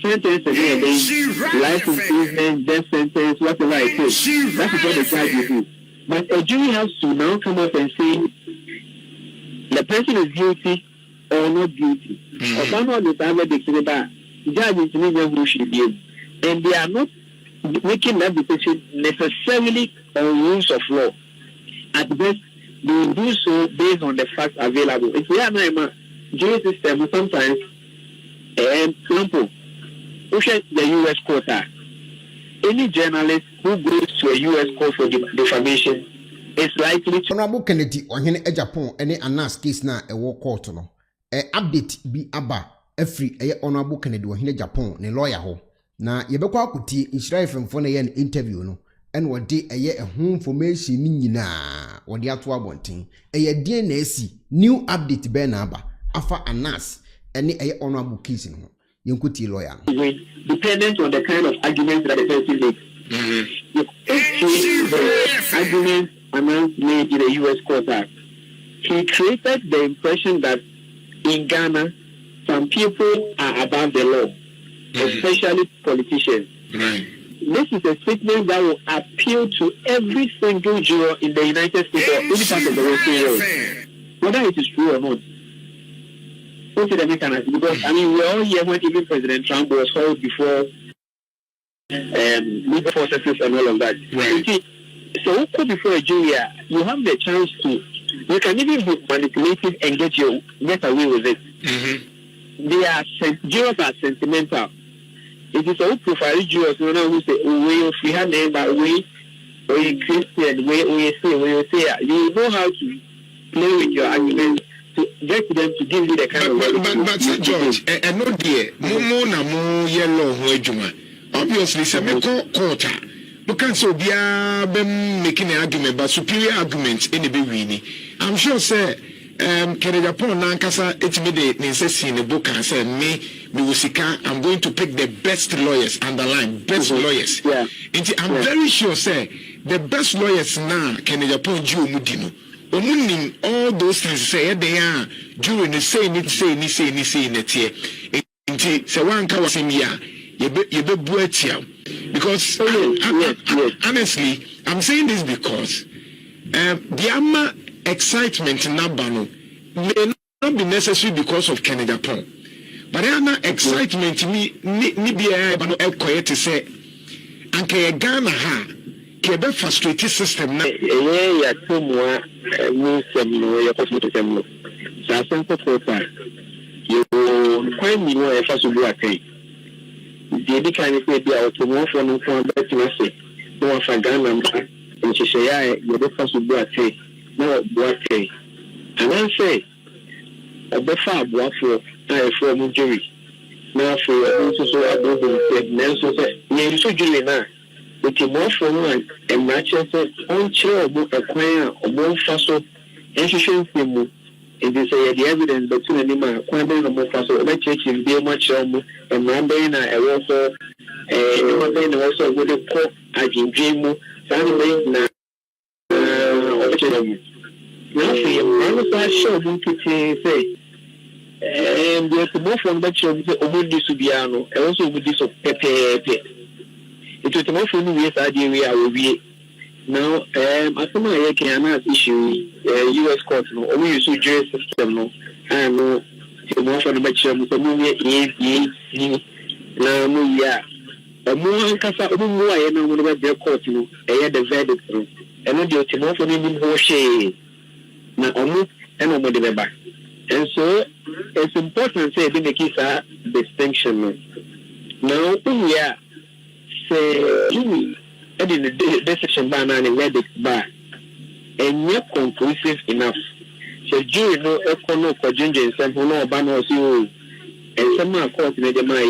sentence again, life imprisonment, death sentence, whatever it is. That is what the judge will do. But a jury has to now come up and say the person is guilty or not guilty. Or someone is ever declared that judge is who should be. And they are not making that decision necessarily on rules of law. At best, they will do so based on the facts available. If we are not a jury system, sometimes, example, the U.S. court, any journalist who goes to a U.S. court for defamation is likely to. Honorable Kennedy, on here Agyapong, any Anass case na a war court no. Update be aba every Honorable Kennedy on here Agyapong, ne lawyer ho. Na yebekwa akuti Israel femfo na ye interview no. And what day a year a home formation nina or the atwa bonting. A year DNA new update benaba afa Anass any a honorable case in home. Yunkuti lawyer. Dependent on the kind of arguments that the person makes. If the argument Anass made in the U.S. court, he created the impression that in Ghana, some people are above the law, especially politicians. This is a statement that will appeal to every single juror in the United States or any part of the Western world, whether it is true or not. Because I mean, we're all here when even President Trump was held before legal processes and all of that. So before a jury, you have the chance to, you can even be manipulative and get away with it. Jurors are sentimental. It is all profile jurors who say, we if we have neighbor, we Christian, we say, you know how to play with your arguments to get them to give you the kind of. But George, and no dear, more yellow, obviously, some quarter. Because so be making an argument, but superior arguments in the beginning. I'm sure, sir. Agyapong Nankasa it's me in the book and said me will I'm going to pick the best lawyers underline best lawyers. I'm very sure say the best lawyers now Agyapong Jew Mudino. Omunim all those things say they are during the say in it here. Inti se wanka wasimia yebe buetia because honestly I'm saying this because the ama excitement in Nabano may not be necessary because of Agyapong. But there are excitement me be a quiet to say Anke Ghana ha kebe frustrated system na ya tumwa no ya kofuto sa sense for you when you know first do akai the kind of be out to for no for better say no for Ghana and she say you the first do akai no boate and then say obefa aboafo na from jury na for so above the men so say you so jury na with more from a match on chair book a choir or more faso efficiency in this the evidence between any quite a more faso or church is very much and remembering a also also with a court I can dream family now show to say and there's more from that show Omundi Subiano and also with this of Pepe. It was more from the idea will be now. I think I can issue U.S. court no, or we use jury system no, and no more from the match of the movie. Now, more Casa Umu, I know what their court no, the verdict no, and not the more from the Hoshe. Now, almost and over the back. And so it's important to say the case distinction. Now, we are. Say, the decision ban and verdict bar, and not conclusive enough. So, jury no econo for ginger and sample no ban or you, and some are caught in the my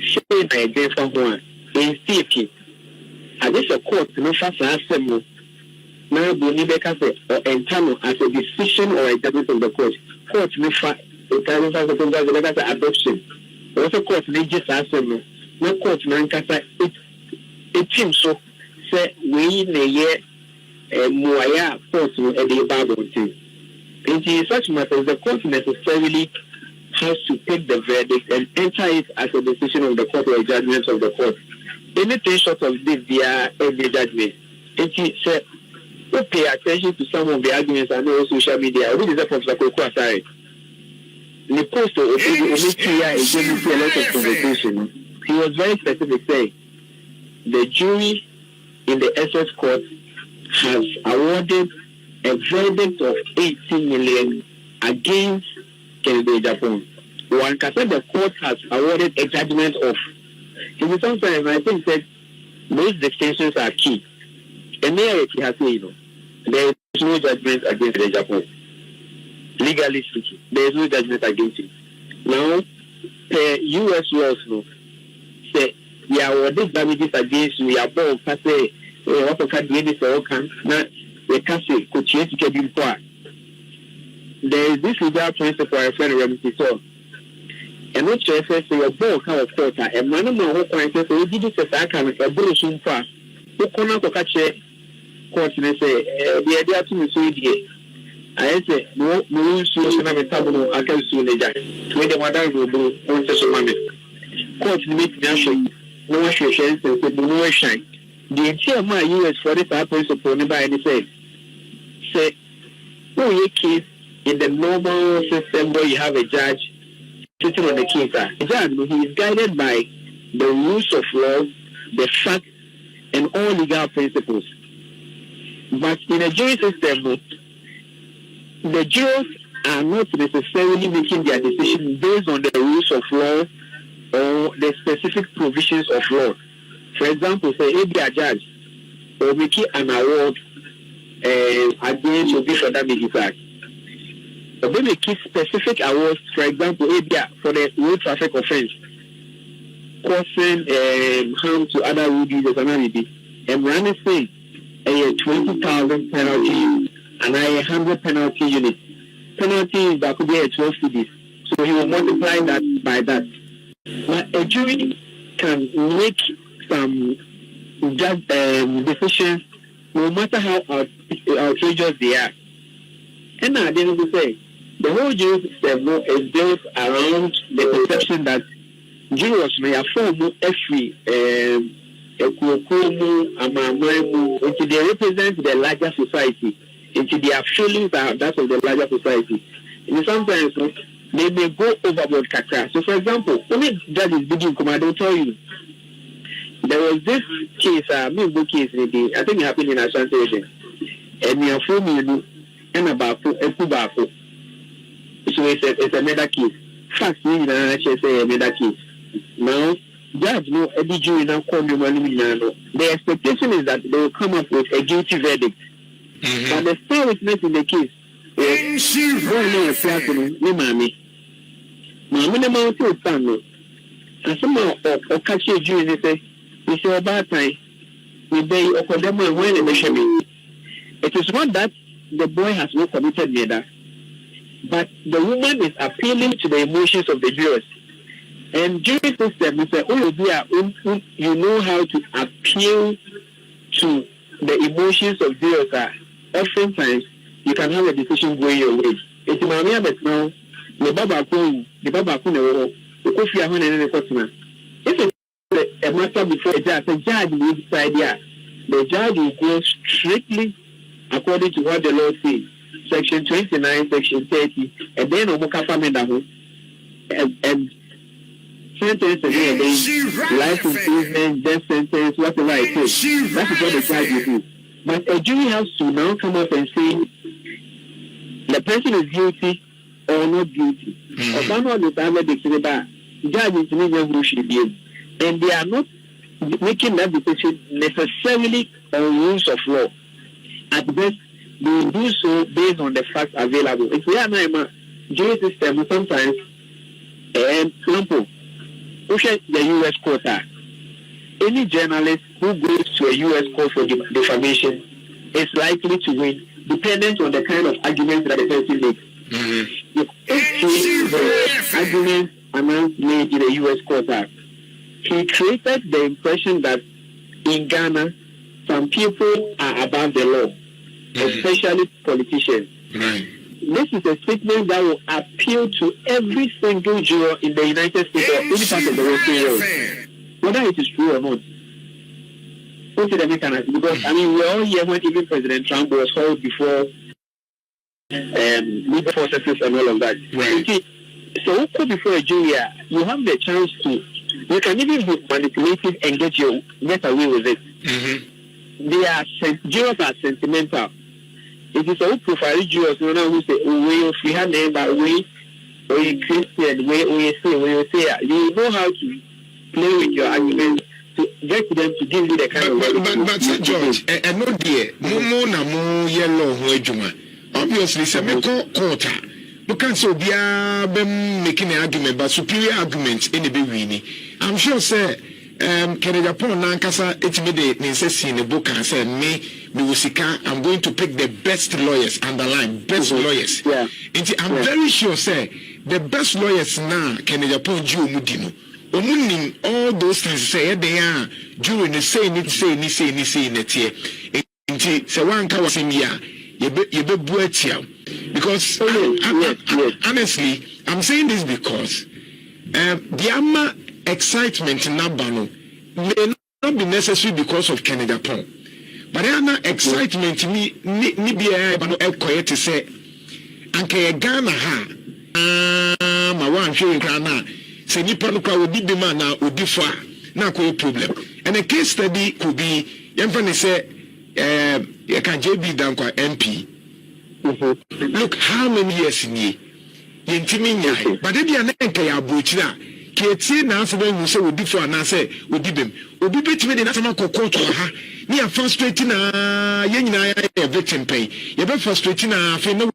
shade by a day from one. In theory, I wish a court no fast assembly. Now, Bonibeka or Entano as a decision or a judgment of the court. Court no fast, the adoption. Also, court may just assembly. No court Nankasa it seems so say we in a year Muaya court at the Bible thing. In such matters the court necessarily has to take the verdict and enter it as a decision of the court or a judgment of the court. Anything short of this, they are every judgment. So, we pay attention to some of the arguments I know on social media. Which is the Professor Koko Asare. The post of a lot of conversation. He was very specific, saying the jury in the SS court has awarded a verdict of 18 million against Kennedy Agyapong. One can say the court has awarded a judgment of. In some time, I think that those distinctions are key. And there he has said, there is no judgment against Agyapong. Legally speaking, there is no judgment against him. Now, the U.S. laws say, we are awarded damages against you, we are both, say, what can do this or can not, we can say, could change to be quiet. There is this legal principle I refer to so. And not sure if I say a ball kind of quarter, a man of my whole point says, we did this as I can, a bull soon far. Who cannot catch a court and say, the idea to me so dear. I say, no, soon have a tableau, I can soon later. To the mother will do one session money. Court make me no one should share, no shine. The entire my US for this principle, never any say, oh, your case in the normal system where you have a judge sitting on the case. A judge, he is guided by the rules of law, the facts, and all legal principles. But in a jury system, the jurors are not necessarily making their decision based on the rules of law or the specific provisions of law. For example, say if a judge will make an award against your bishop that make it act. But they make specific awards, for example, for the road traffic offense, causing harm to other road users and everything. And running saying a 20,000 penalty and a 100 penalty unit. Penalty is that could be a 12 cities. So he will multiply that by that. But a jury can make some decisions no matter how outrageous they are. And now, then we say, the whole jury system is built around the perception that jurors may form every until they represent the larger society, until their feelings are that of the larger society. And sometimes they may go overboard kakra. So, for example, when a judge is bidding command, they'll tell you, there was this case, I think it happened in Ashanti region, and we are 4 million and about a Kubako. So it's a murder case. Facts, we say a murder case. Now, judge, no, every jury now call me money. The expectation is that they will come up with a guilty verdict. Mm-hmm. But the star witness in the case is going to a mommy. Mammy, the mountain son, and somehow or catch a jury, they say, we say about time, we bay or condemn and when they show me. It is not that the boy has not committed murder, but the woman is appealing to the emotions of the jurors. And jury system, we say, oh, dear, you know how to appeal to the emotions of jurors. Oftentimes, you can have a decision going your way. It's my name, but now, the Baba Kun, the Kofi Ahon and the customer. If it's a matter before the judge will decide, the judge will go strictly according to what the law says. Section 29, Section 30, and then Omoka Famenda and sentence again, life imprisonment, death sentence, whatever it is. That is what the judge will do. But a jury has to now come up and say the person is guilty or not guilty. Or someone is ever declared judge is who should be. And they are not making that decision necessarily on rules of law. At best, they will do so based on the facts available. If we are not a jury system, sometimes, example, the U.S. court, any journalist who goes to a U.S. court for defamation is likely to win, depending on the kind of arguments that the person makes. Mm-hmm. If the arguments Anass made in the U.S. court, he created the impression that in Ghana, some people are above the law, especially politicians. Right. this is a statement that will appeal to every single juror in the United States or any part of the world, whether it is true or not. Because I mean, we're all here when even President Trump was held before legal processes and all of that. Right. So before a jury, you have the chance to, you can even be manipulative and get away with it. Jurors are sentimental. It is all profile jurors, who say, oh, we have neighbor, we Christian, we say, you know how to play with your arguments to get them to give you the kind of. But George, and no dear, no yellow, obviously, some quarter. Because so be making an argument, but superior arguments in the beginning. I'm sure, sir. Agyapong Nankasa it in the book and said me Musika, I'm going to pick the best lawyers, underline best lawyers. Yeah. I'm very sure, sir, the best lawyers now Agyapong Jew Mudino. Omunim all those things say they are during the say it here. So one was in here. Because honestly, I'm saying this because the ama excitement in Nabano may not be necessary because of Agyapong. But there are no excitement me be a quiet to say Anke Ghana ha my one showing Ghana say Nipanuka will be the man now would differ now problem. And a case study could be Yamfani say you can JB Dankwa MP. Look how many years in ye Yentiminya, but then you are Buchina. Keti na afọ mu se odi fo ana se odi bem obi betime de na sama kokoto ha ni a frustrate na ye nyina ya victim pay ye be frustrate na afi no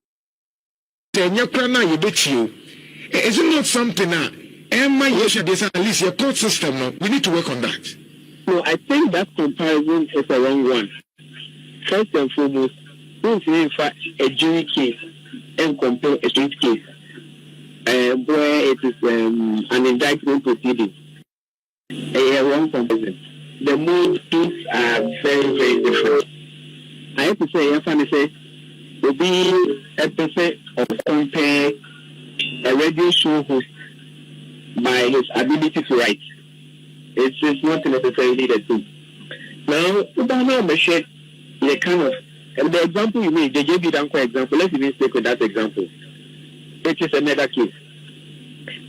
enya kra na ye betio. Is it not something na emma yes at least your court system no we need to work on that. No, I think that comparison is a wrong one. First and foremost, don't in fact a jury case and compare a street case. Where it is an indictment proceeding, a wrong comparison. The motives are very, very different. I have to say, will be a percent of compare a radio show host by his ability to write. It's not necessarily the thing. Now, the kind of the example you made, the JB Danko example. Let's even stick with that example. It is a murder case.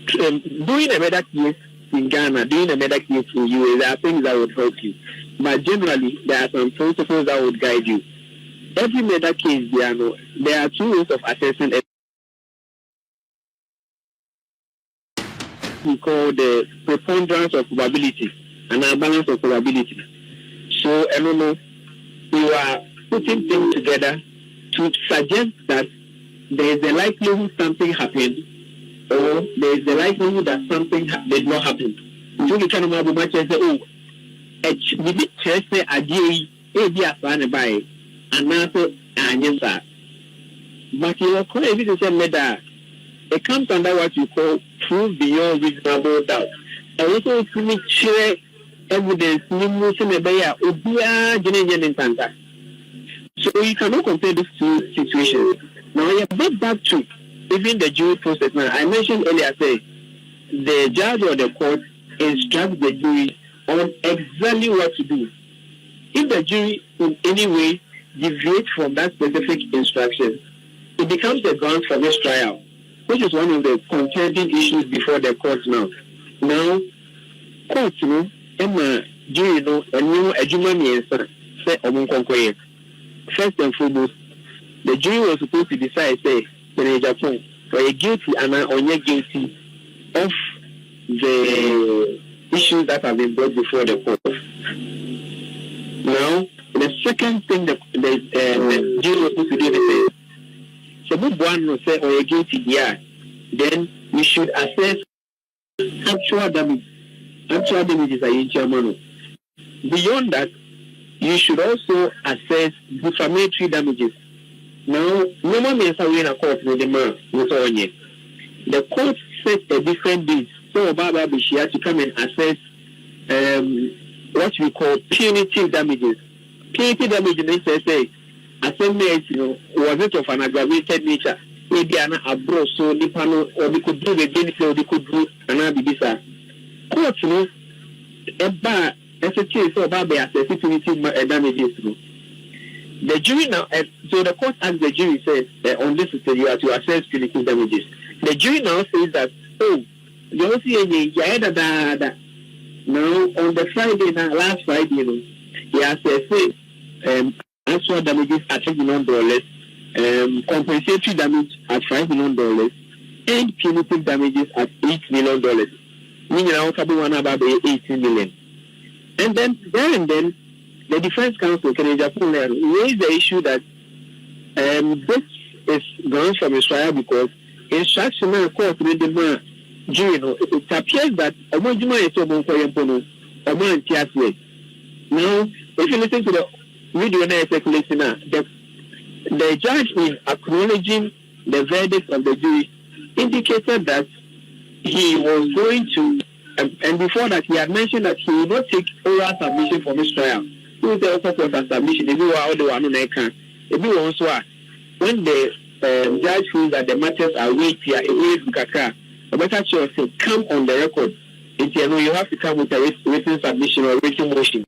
Doing a murder case in Ghana, doing a murder case in US, there are things that would help you. But generally, there are some principles that would guide you. Every murder case, there are two ways of assessing it. We call the preponderance of probability and a balance of probability. So, I don't know, we are putting things together to suggest that there is a likelihood something happened, or there is a likelihood that something did not happen. So we can remember much and say, oh, we did test the idea, by and now answer. But you are quite evident that it comes under what you call proof beyond reasonable doubt. And also, to make sure evidence, so you cannot compare these two situations. Now, you get back to even the jury process. Now, I mentioned earlier, say the judge or the court instructs the jury on exactly what to do. If the jury in any way deviates from that specific instruction, it becomes a ground for mistrial, which is one of the contending issues before the court now. Now, court, jury, first and foremost, the jury was supposed to decide, say, in Agyapong, are you guilty and are you guilty of the issues that have been brought before the court. Now, the second thing the jury was supposed to do is, so one will say, are you guilty? Yeah. Then we should assess actual damage. Actual damages are in Germany. Beyond that, you should also assess defamatory damages. Now, no means are in a court with the man with Onye. The court set a different date. So Baba Bishia to come and assess what we call punitive damages. Punitive damages, they say, was it of an aggravated nature? maybe an abroad, so the panel or they could do the benefit or they could do another bisa. Court, you know, a bar as a case of Baby as a security damages. The jury now, so the court asked the jury says on this you have to assess punitive damages. The jury now says that you don't see any that now on the Friday now last Friday, you know, he has said actual damages at $5 million, compensatory damage at $5 million, and punitive damages at $8 million. Meaning now one about $18 million. And then the defense counsel Agyapong raised the issue that this is grounds for mistrial because instructional court made the man jury. It appears that Omojima is so bon for Yampono, Oman Tiaswe. Now, if you listen to the video now circulating now, the judge in acknowledging the verdict of the jury indicated that he was going to, and before that he had mentioned that he would not take oral submission for mistrial. He was also for submission. If you are all the one on account, if you also are, when the judge feels that the matters are weightier, a better choice to come on the record. You have to come with a written submission or written motion.